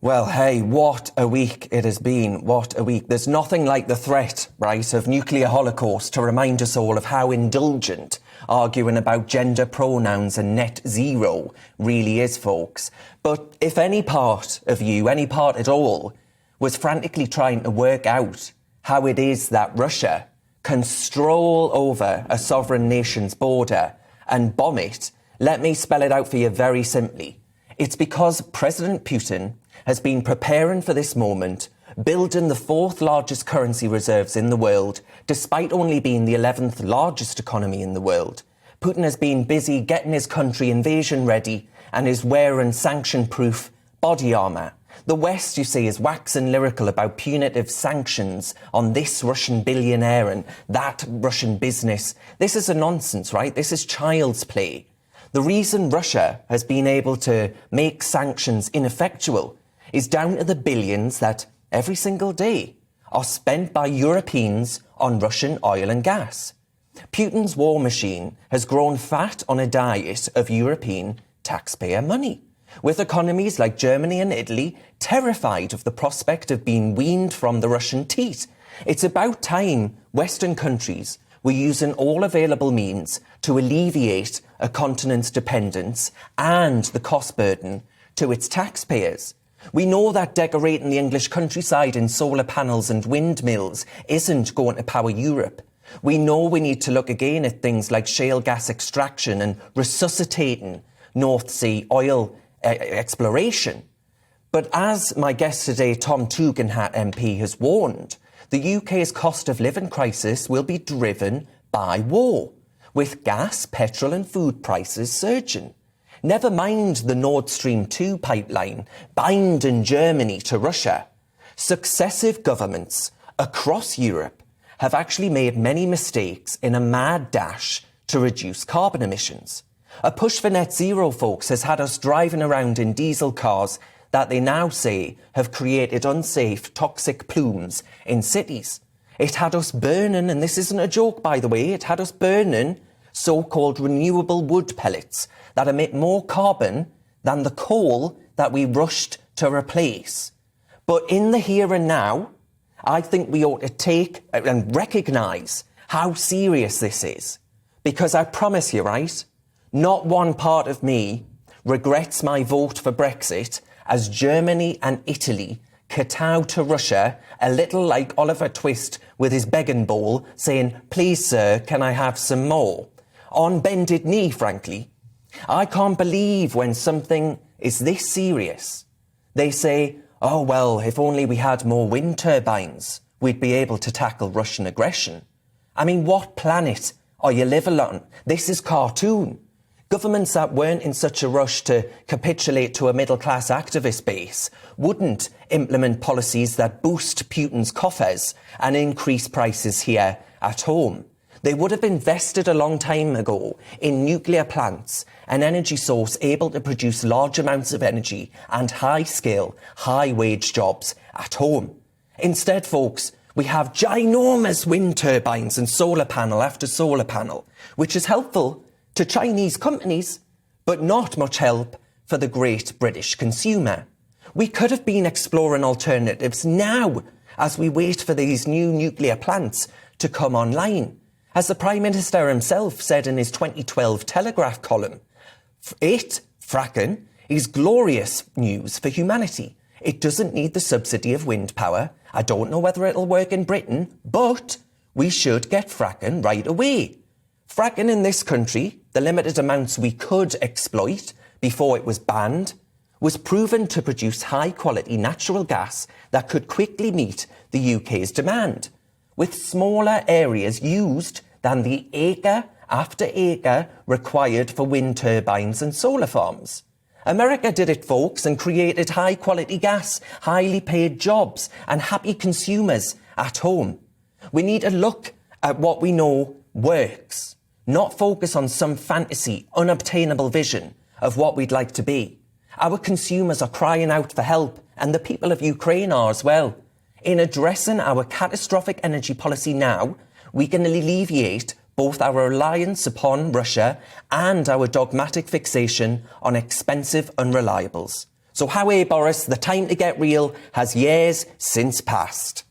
Well, hey, what a week it has been. What a week. There's nothing like the threat, right, of nuclear holocaust to remind us all of how indulgent arguing about gender pronouns and net zero really is, folks. But if any part of you, any part at all, was frantically trying to work out how it is that Russia can stroll over a sovereign nation's border and bomb it, let me spell it out for you very simply. It's because President Putin has been preparing for this moment, building the fourth largest currency reserves in the world, despite only being the 11th largest economy in the world. Putin has been busy getting his country invasion ready and is wearing sanction-proof body armour. The West, you see, is waxing lyrical about punitive sanctions on this Russian billionaire and that Russian business. This is a nonsense, right? This is child's play. The reason Russia has been able to make sanctions ineffectual is down to the billions that every single day are spent by Europeans on Russian oil and gas. Putin's war machine has grown fat on a diet of European taxpayer money, with economies like Germany and Italy terrified of the prospect of being weaned from the Russian teat. It's about time Western countries were using all available means to alleviate a continent's dependence and the cost burden to its taxpayers. We know that decorating the English countryside in solar panels and windmills isn't going to power Europe. We know we need to look again at things like shale gas extraction and resuscitating North Sea oil exploration. But as my guest today, Tom Tugendhat MP, has warned, the UK's cost of living crisis will be driven by war, with gas, petrol and food prices surging. Never mind the Nord Stream 2 pipeline binding Germany to Russia. Successive governments across Europe have actually made many mistakes in a mad dash to reduce carbon emissions. A push for net zero, folks, has had us driving around in diesel cars that they now say have created unsafe, toxic plumes in cities. It had us burning, and this isn't a joke, by the way, it had us burning so-called renewable wood pellets that emit more carbon than the coal that we rushed to replace. But in the here and now, I think we ought to take and recognise how serious this is. Because I promise you, right, not one part of me regrets my vote for Brexit as Germany and Italy kowtow to Russia a little like Oliver Twist with his begging bowl saying, "Please, sir, can I have some more?" On bended knee, frankly. I can't believe when something is this serious, they say, "Oh, well, if only we had more wind turbines, we'd be able to tackle Russian aggression." I mean, what planet are you living on? This is cartoon. Governments that weren't in such a rush to capitulate to a middle-class activist base wouldn't implement policies that boost Putin's coffers and increase prices here at home. They would have invested a long time ago in nuclear plants, an energy source able to produce large amounts of energy and high-skill, high-wage jobs at home. Instead, folks, we have ginormous wind turbines and solar panel after solar panel, which is helpful to Chinese companies, but not much help for the great British consumer. We could have been exploring alternatives now as we wait for these new nuclear plants to come online. As the Prime Minister himself said in his 2012 Telegraph column, fracking, is glorious news for humanity. It doesn't need the subsidy of wind power. I don't know whether it'll work in Britain, but we should get fracking right away. Fracking in this country, the limited amounts we could exploit before it was banned, was proven to produce high-quality natural gas that could quickly meet the UK's demand, with smaller areas used than the acre after acre required for wind turbines and solar farms. America did it, folks, and created high-quality gas, highly paid jobs and happy consumers at home. We need to look at what we know works, not focus on some fantasy, unobtainable vision of what we'd like to be. Our consumers are crying out for help, and the people of Ukraine are as well. In addressing our catastrophic energy policy now, we can alleviate both our reliance upon Russia and our dogmatic fixation on expensive unreliables. So how Boris, the time to get real has years since passed.